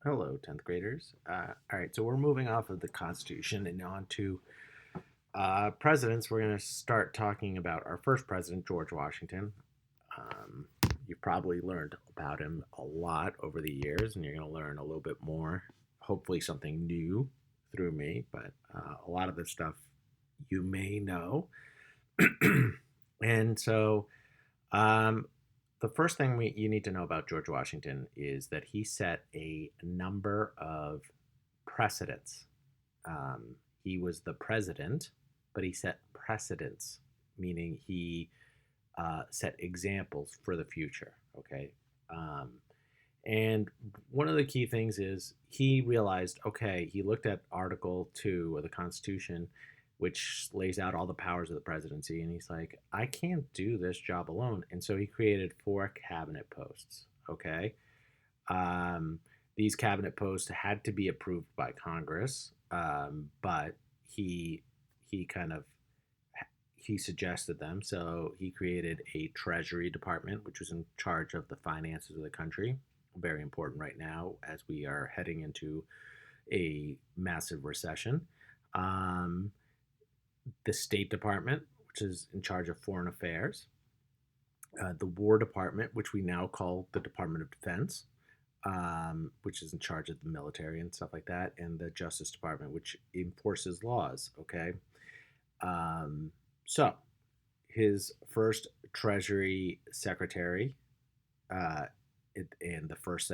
Hello, 10th graders. All right, so we're moving off of the Constitution and on to presidents. We're going to start talking about our first president, George Washington. Um, you've probably learned about him a lot over the years, and you're going to learn a little bit more, hopefully, something new through me, but a lot of this stuff you may know. and so, um, the first thing you need to know about George Washington is that he set a number of precedents. Um, he was the president, but he set precedents, meaning he set examples for the future. Okay. Um, and one of the key things is he realized, okay, he looked at Article 2 of the Constitution, which lays out all the powers of the presidency, and he's like, I can't do this job alone. And so he created four cabinet posts. Okay. Um, these cabinet posts had to be approved by Congress, but he he kind of he suggested them. So he created a Treasury Department, which was in charge of the finances of the country. Very important right now as we are heading into a massive recession. Um, the State Department, which is in charge of foreign affairs. The War Department, which we now call the Department of Defense, which is in charge of the military and stuff like that, and the Justice Department, which enforces laws. Okay. Um, so his first Treasury Secretary, uh, and the first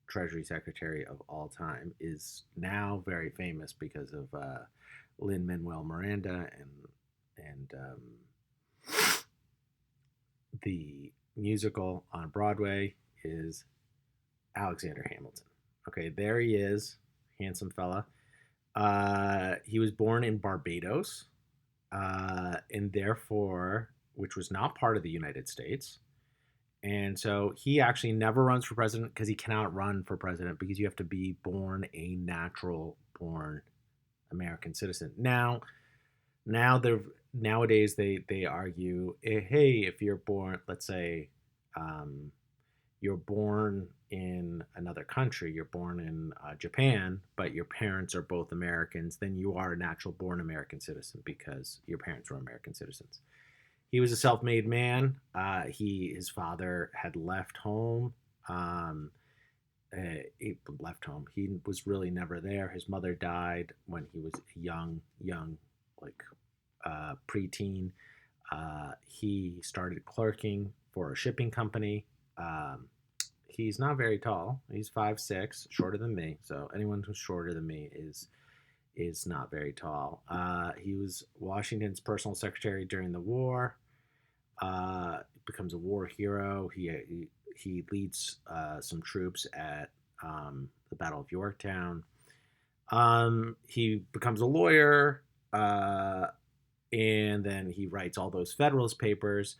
Treasury Secretary of all time, is now very famous because of Lin Manuel Miranda and the musical on Broadway is Alexander Hamilton. Okay, there he is, handsome fella. He was born in Barbados, and therefore, which was not part of the United States. And so he actually never runs for president because he cannot run for president because you have to be born a natural born American citizen. Now they're nowadays they argue, hey, if you're born, let's say, um, you're born in another country, you're born in Japan, but your parents are both Americans, then you are a natural born American citizen because your parents were American citizens. He was a self-made man. His father had left home. Um, he left home. He was really never there. His mother died when he was young, like preteen. He started clerking for a shipping company. Um, he's not very tall. He's 5'6", shorter than me. So anyone who's shorter than me is not very tall. He was Washington's personal secretary during the war. Becomes a war hero. He leads some troops at the Battle of Yorktown. He becomes a lawyer, and then he writes all those Federalist Papers.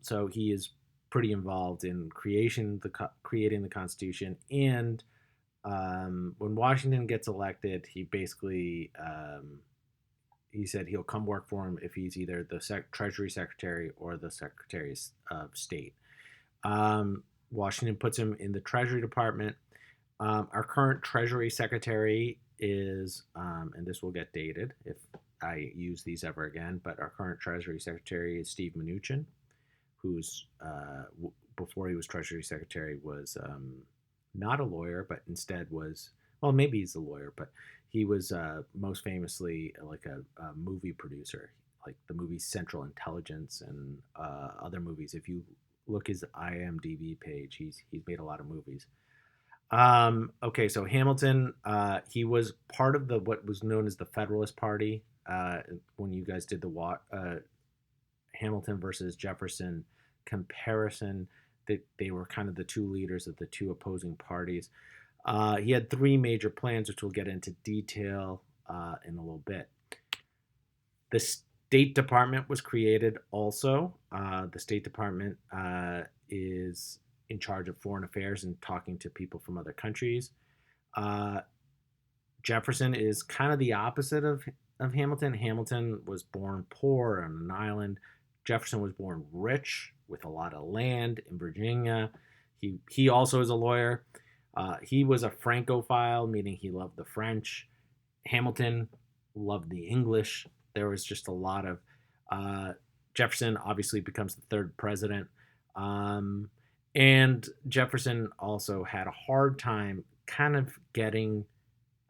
So he is pretty involved in creating the Constitution. And when Washington gets elected, he said he'll come work for him if he's either the Treasury Secretary or the Secretary of State. Washington puts him in the Treasury Department. Our current Treasury Secretary is, and this will get dated if I use these ever again, but our current Treasury Secretary is Steve Mnuchin, who's, before he was Treasury Secretary, was not a lawyer, but instead was, well, maybe he's a lawyer, but he was most famously like a movie producer, like the movie Central Intelligence and other movies. If you look his IMDb page, he's made a lot of movies. Okay, so Hamilton, he was part of the what was known as the Federalist Party when you guys did the Hamilton versus Jefferson comparison. That they were kind of the two leaders of the two opposing parties. He had three major plans, which we'll get into detail in a little bit. The State Department was created also. The State Department is in charge of foreign affairs and talking to people from other countries. Uh, Jefferson is kind of the opposite of Hamilton. Hamilton was born poor on an island. Jefferson was born rich with a lot of land in Virginia. He also is a lawyer. He was a Francophile, meaning he loved the French. Hamilton loved the English. There was just a lot of. Uh, Jefferson obviously becomes the third president. Um, and Jefferson also had a hard time kind of getting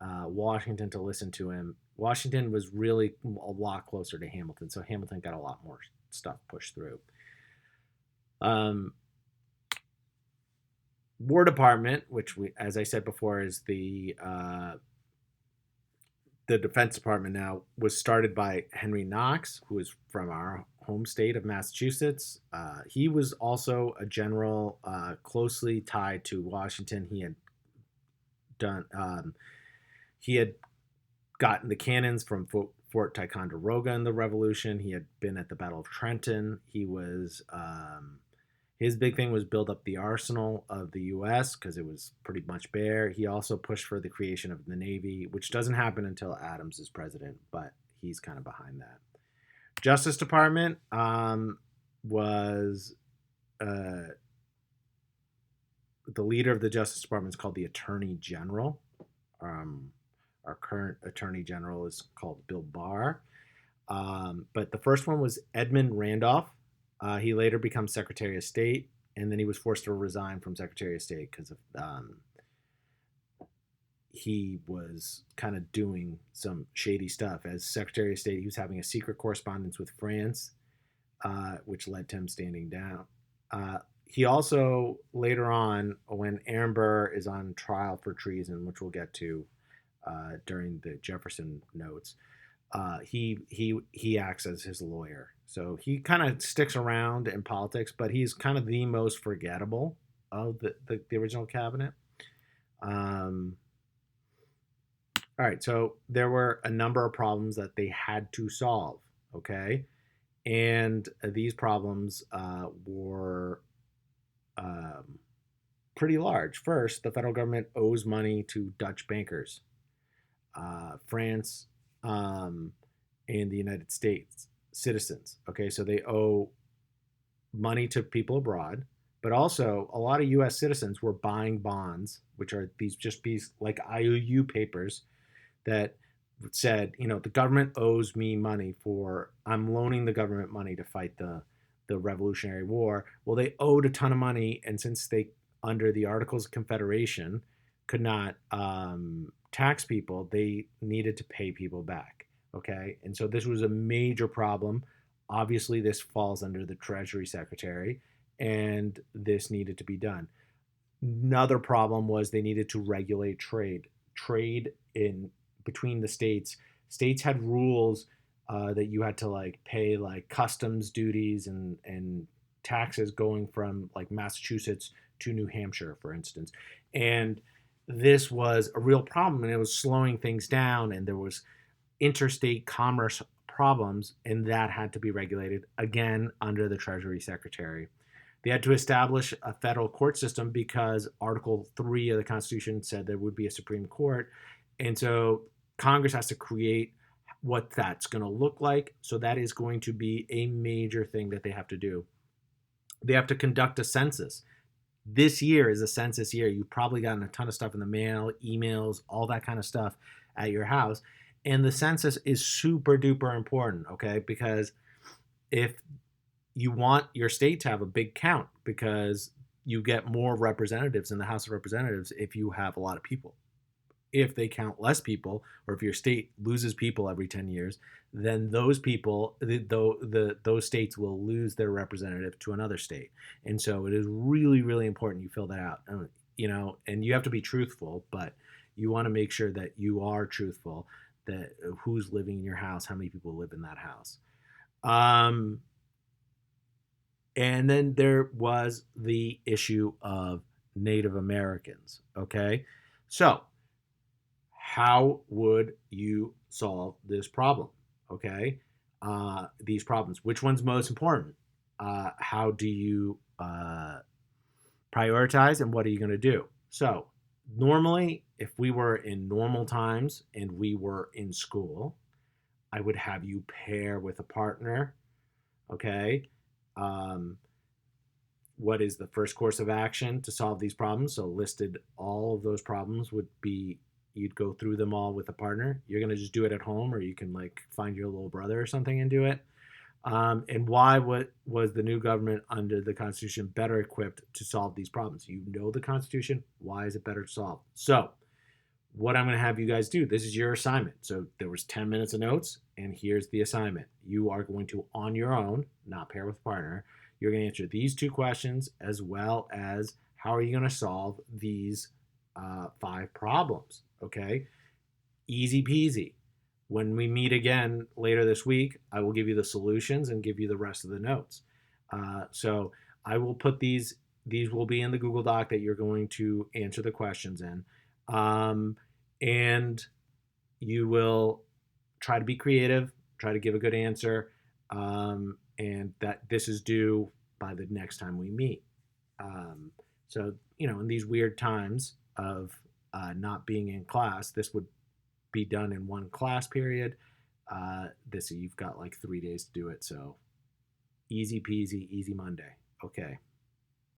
Washington to listen to him. Washington was really a lot closer to Hamilton, so Hamilton got a lot more stuff pushed through. Um, War Department, which we, as I said before, is the Defense Department now, was started by Henry Knox, who is from our home state of Massachusetts. He was also a general closely tied to Washington. Done. He had gotten the cannons from Fort Ticonderoga in the Revolution. He had been at the Battle of Trenton. He was his big thing was build up the arsenal of the U.S. because it was pretty much bare. He also pushed for the creation of the Navy, which doesn't happen until Adams is president, but he's kind of behind that. Justice Department was uh, the leader of the Justice Department is called the Attorney General. Um, our current Attorney General is called Bill Barr. But the first one was Edmund Randolph. He later becomes Secretary of State, and then he was forced to resign from Secretary of State because of he was kind of doing some shady stuff. As Secretary of State, he was having a secret correspondence with France, which led to him standing down. He also, later on, when Aaron Burr is on trial for treason, which we'll get to during the Jefferson notes, he acts as his lawyer. So he kind of sticks around in politics, but he's kind of the most forgettable of the original cabinet. All right, so there were a number of problems that they had to solve, okay? And these problems were pretty large. First, the federal government owes money to Dutch bankers, France, and the United States citizens. Okay, so they owe money to people abroad, but also a lot of U.S. citizens were buying bonds, which are these like IOU papers that said, the government owes me money for I'm loaning the government money to fight the Revolutionary War. Well, they owed a ton of money, and since they under the Articles of Confederation could not tax people, they needed to pay people back. Okay, and so this was a major problem. Obviously, this falls under the Treasury Secretary, and this needed to be done. Another problem was they needed to regulate trade. Trade in between the states. States had rules that you had to like pay like customs duties and taxes going from like Massachusetts to New Hampshire, for instance. And this was a real problem, and it was slowing things down, and there was interstate commerce problems, and that had to be regulated again under the Treasury Secretary. They had to establish a federal court system because Article 3 of the Constitution said there would be a Supreme Court. And so Congress has to create what that's going to look like. So that is going to be a major thing that they have to do. They have to conduct a census. This year is a census year. You've probably gotten a ton of stuff in the mail, emails, all that kind of stuff at your house. And the census is super duper important, okay? Because if you want your state to have a big count, because you get more representatives in the House of Representatives if you have a lot of people. If they count less people, or if your state loses people every 10 years, then those people, those states will lose their representative to another state. And so it is really, really important you fill that out. And you have to be truthful, but you want to make sure that you are truthful, that who's living in your house, how many people live in that house. And then there was the issue of Native Americans, okay? So how would you solve this problem, okay? These problems, which one's most important? How do you prioritize, and what are you going to do? So normally, if we were in normal times and we were in school, I would have you pair with a partner, okay? what is the first course of action to solve these problems. So listed all of those problems would be, you'd go through them all with a partner. You're going to just do it at home, or you can like find your little brother or something and do it. And why was the new government under the Constitution better equipped to solve these problems? You know the Constitution. Why is it better to solve? So what I'm going to have you guys do, this is your assignment. So there was 10 minutes of notes, and here's the assignment. You are going to, on your own, not pair with a partner, you're going to answer these two questions, as well as how are you going to solve these 5 problems. Okay, easy peasy. When we meet again later this week, I will give you the solutions and give you the rest of the notes. So I will put these will be in the Google Doc that you're going to answer the questions in. And you will try to be creative, try to give a good answer, and that this is due by the next time we meet. So, in these weird times of not being in class, this would be done in one class period. This you've got like 3 days to do it, so easy peasy, easy Monday. Okay.